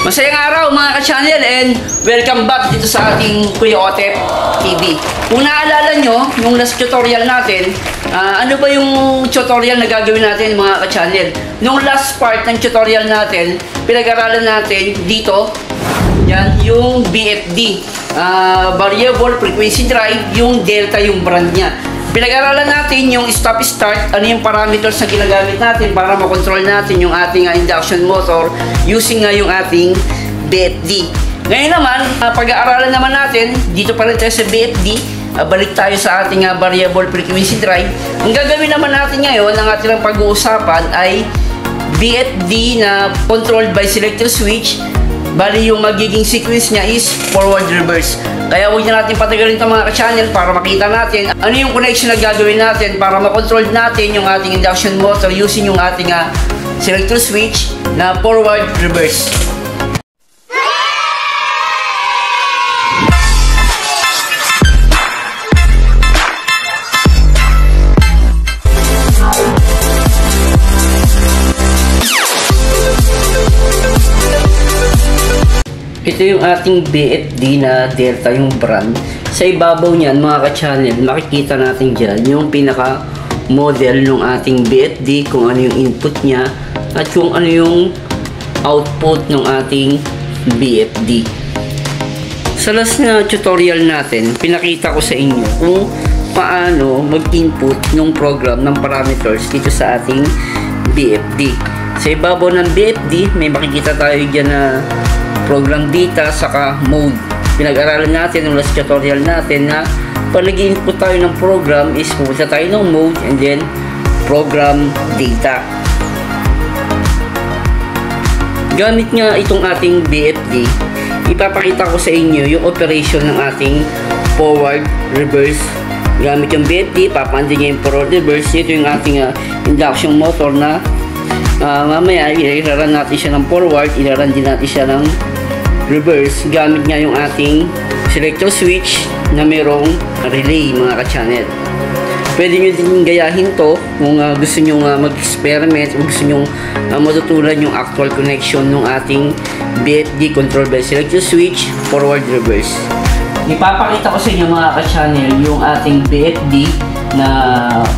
Masayang araw mga ka-channel and welcome back dito sa ating Kuya Otep TV. Kung naalala nyo, yung last tutorial natin, ano ba yung tutorial na gagawin natin mga ka-channel? Nung last part ng tutorial natin, pinag-aralan natin dito, yan, yung BFD, Variable Frequency Drive, yung Delta yung brand niya. Pinag-aralan natin yung stop-start, ano yung parameters na ginagamit natin para makontrol natin yung ating induction motor using yung ating BFD. Ngayon naman, pag-aaralan naman natin, dito pa rin tayo sa BFD, balik tayo sa ating variable frequency drive. Ang gagawin naman natin ngayon, ang ating pag-uusapan ay BFD na controlled by selector switch. Bali yung magiging sequence niya is forward reverse. Kaya huwag na natin patagalin ito mga ka-channel para makita natin ano yung connection na gagawin natin para makontrol natin yung ating induction motor using yung ating selector switch na forward reverse. Ito yung ating BFD na Delta yung brand. Sa ibabaw niyan mga ka-channel, makikita natin dyan yung pinaka model ng ating BFD, kung ano yung input niya at kung ano yung output ng ating BFD. Sa last na tutorial natin, pinakita ko sa inyo kung paano mag-input ng program ng parameters dito sa ating BFD. Sa ibabaw ng BFD, may makikita tayo dyan na program data saka mode. Pinag-aralan natin ng last tutorial natin na pag nag-input tayo ng program is pupunta tayo ng mode and then program data. Gamit nga itong ating BFD, ipapakita ko sa inyo yung operation ng ating forward reverse. Gamit yung BFD, papandin niya yung forward reverse. Ito yung ating induction motor na mamaya ilaran natin siya ng forward, ilaran din natin siya ng reverse gamit nga yung ating selector switch na merong relay mga ka-channel. Pwede nyo din gayahin to kung gusto nyo mag-experiment o gusto nyo matutunan yung actual connection ng ating BFD controlled by selector switch forward reverse. Ipapakita ko sa inyo mga ka-channel yung ating BFD na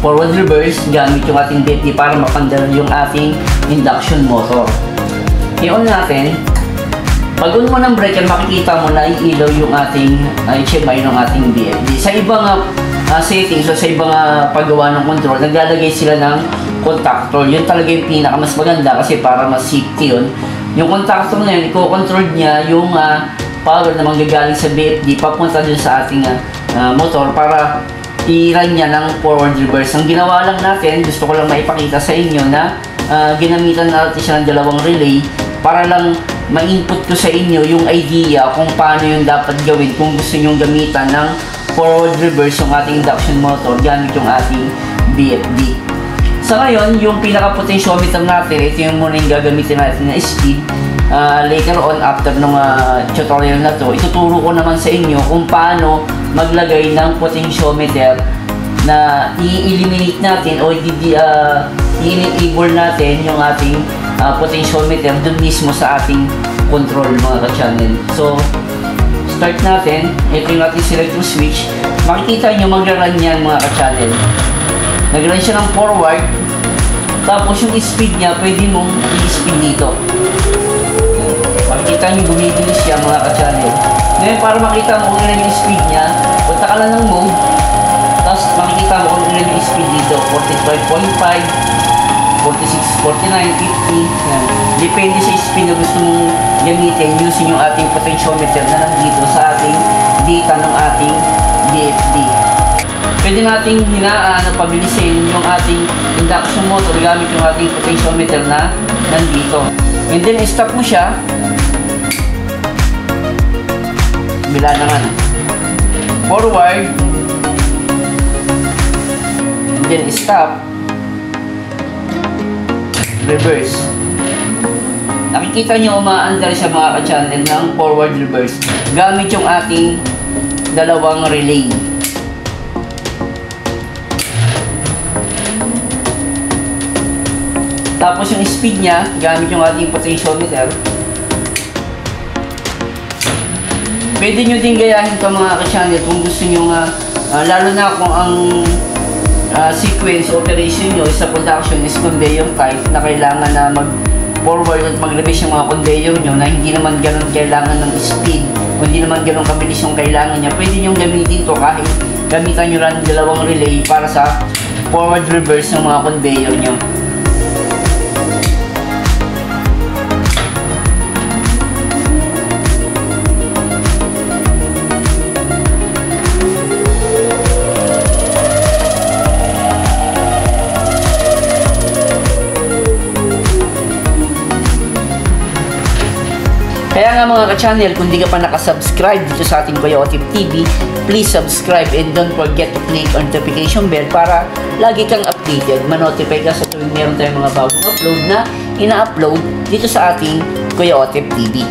forward reverse gamit yung ating BFD para mapandala yung ating induction motor. I-on natin. Pag on mo ng breaker, makikita mo na iilaw yung ating HMI ng ating BFD. Sa ibang settings o sa ibang paggawa ng control, naglalagay sila ng contactor. Yun talaga yung pinaka mas maganda kasi para mas safety yun. Yung contactor na yun, i-control niya yung power na manggagaling sa BFD papunta dun sa ating motor para i-run niya ng forward reverse. Ang ginawa lang natin, gusto ko lang maipakita sa inyo na ginamitan natin siya ng dalawang relay para lang ma-input ko sa inyo yung idea kung paano yung dapat gawin kung gusto nyong gamitan ng forward reverse yung ating induction motor gamit yung ating BFD. Sa ngayon, yung pinaka-potentiometer natin, ito yung muna yung gagamitin natin na speed. Later on, after ng tutorial na to, ituturo ko naman sa inyo kung paano maglagay ng potentiometer na i-eliminate natin o i-enable natin yung ating potentiometer dun mismo sa ating control mga ka-channel. So, start natin. Ito yung ating selector switch. Makikita nyo mag-run yan mga ka-channel. Nag-run siya ng forward. Tapos yung speed niya, pwede mong i-speed dito. Makikita nyo bumibilis siya mga ka-channel. Ngayon, para makita mo kung ilan yung speed niya, punta ka lang ng mode. Tapos makikita mo kung ilan yung speed dito. 45.5, 46, 49, 50. Yan. Depende sa speed na gusto mong gamitin using yung ating potentiometer na nandito sa ating data ng ating BFD. Pwede nating pabilisin yung ating induction motor gamit yung ating potentiometer na nandito. And then, stop mo siya. Bila naman. Forward. And then, stop. Reverse. Nakikita nyo umaandar siya mga ka-channel ng forward reverse gamit yung ating dalawang relay. Tapos yung speed niya gamit yung ating potentiometer Pwede nyo din gayahin ito mga ka-channel kung gusto nyo lalo na kung ang sequence operation nyo sa production is conveyor type na kailangan na mag-forward at mag-reverse yung mga conveyor nyo na hindi naman ganun kailangan ng speed o hindi naman ganun kabilis yung kailangan niya. Pwede nyo gamitin ito kahit gamitan nyo lang dalawang relay para sa forward reverse ng mga conveyor nyo. Kaya nga mga ka-channel, kung di ka pa nakasubscribe dito sa ating Kuya Otip TV, please subscribe and don't forget to click on notification bell para lagi kang updated. Ma-notify ka sa tuwing meron tayong mga bagong upload na ina-upload dito sa ating Kuya Otip TV.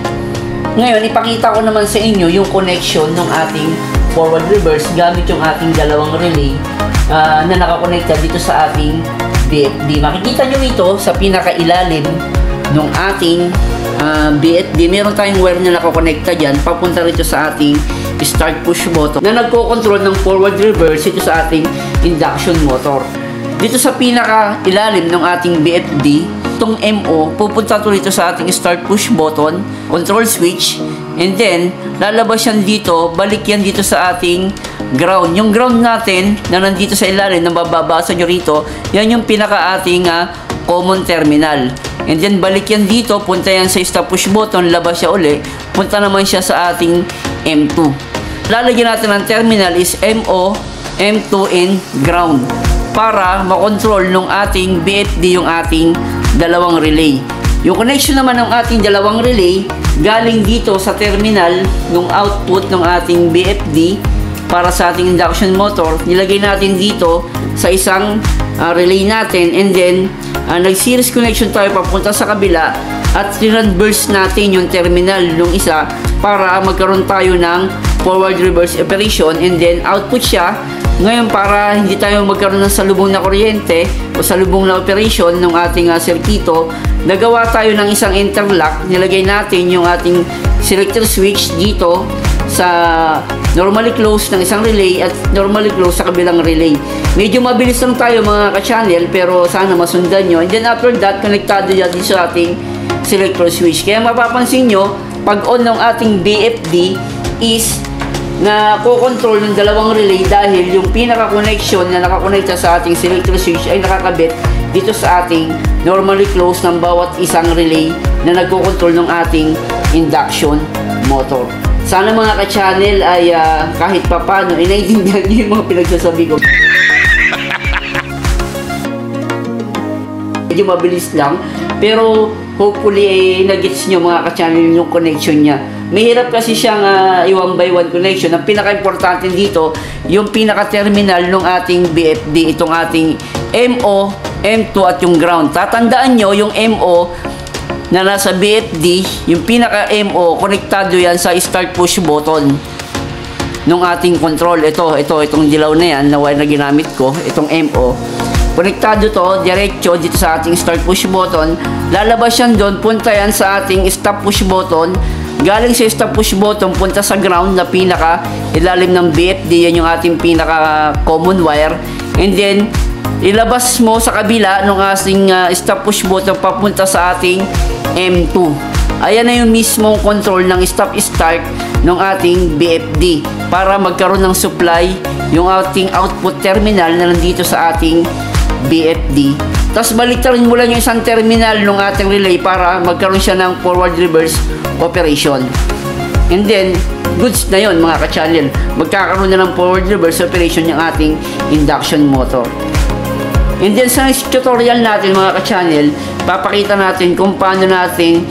Ngayon, ipakita ko naman sa inyo yung connection ng ating forward reverse gamit yung ating dalawang relay na nakakonekta dito sa ating BFD. Makikita nyo ito sa pinakailalim ng ating BFD. Meron tayong wire na nakakonekta dyan papunta rito sa ating start push button na nagko-control ng forward reverse ito sa ating induction motor. Dito sa pinaka ilalim ng ating BFD, itong MO pupunta to rito sa ating start push button, control switch, and then lalabas yan dito, balik yan dito sa ating ground. Yung ground natin na nandito sa ilalim na mababasa nyo rito, yan yung pinaka ating common terminal. And then balik yan dito, punta yan sa stop push button, labas siya uli, punta naman siya sa ating M2. Lalagyan natin ng terminal is MO, M2 and ground para makontrol ng ating BFD yung ating dalawang relay. Yung connection naman ng ating dalawang relay galing dito sa terminal ng output ng ating BFD para sa ating induction motor, nilagay natin dito sa isang relay natin, and then nag-series connection tayo papunta sa kabila at reverse natin yung terminal ng isa para magkaroon tayo ng forward reverse operation, and then output siya. Ngayon, para hindi tayo magkaroon ng salubong na kuryente o salubong na operation ng ating sirkito, nagawa tayo ng isang interlock. Nilagay natin yung ating selector switch dito sa normally close ng isang relay at normally close sa kabilang relay. Medyo mabilis lang tayo mga ka-channel, pero sana masundan nyo. And then after that, konektado yan dito sa ating selector switch. Kaya mapapansin nyo, pag on ng ating BFD is na ko-control ng dalawang relay dahil yung pinaka-connection na nakakonekta sa ating selector switch ay nakakabit dito sa ating normally close ng bawat isang relay na nagko-control ng ating induction motor. Sana mga ka-channel ay kahit papano inaintindihan nyo yung mga pinagsasabi ko. Medyo mabilis lang, pero hopefully nag-gets nyo mga ka-channel yung connection niya. Mahirap kasi siyang i-one by one connection. Ang pinaka-importante dito, yung pinaka-terminal ng ating BFD, itong ating MO, M2 at yung ground. Tatandaan nyo, yung MO na nasa BFD, yung pinaka-MO, konektado yan sa start push button ng ating control. Itong dilaw na yan, na wire na ginamit ko, itong MO. Konektado to, diretso dito sa ating start push button. Lalabas yan doon, punta yan sa ating stop push button. Galing sa stop push button, punta sa ground na pinaka ilalim ng BFD. Yan yung ating pinaka common wire. And then, ilabas mo sa kabila ng ating stop push button papunta sa ating M2. Ayan na yung mismong control ng stop-start ng ating BFD para magkaroon ng supply yung ating output terminal na nandito sa ating BFD. Tapos baliktarin mo lang yung isang terminal ng ating relay para magkaroon siya ng forward reverse operation. And then, goods na yon mga ka-channel. Magkakaroon na ng forward reverse operation yung ating induction motor. And then sa next tutorial natin mga ka-channel, papakita natin kung paano natin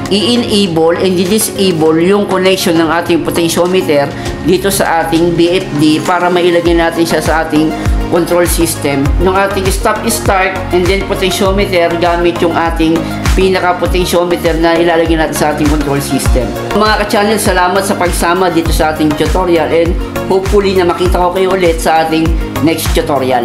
i-enable and i-disable yung connection ng ating potentiometer dito sa ating BFD para mailagay natin siya sa ating control system ng ating stop-start and then potentiometer gamit yung ating pinaka-potentiometer na ilalagay natin sa ating control system. Mga ka-channel, salamat sa pagsama dito sa ating tutorial and hopefully na makita ko kayo ulit sa ating next tutorial.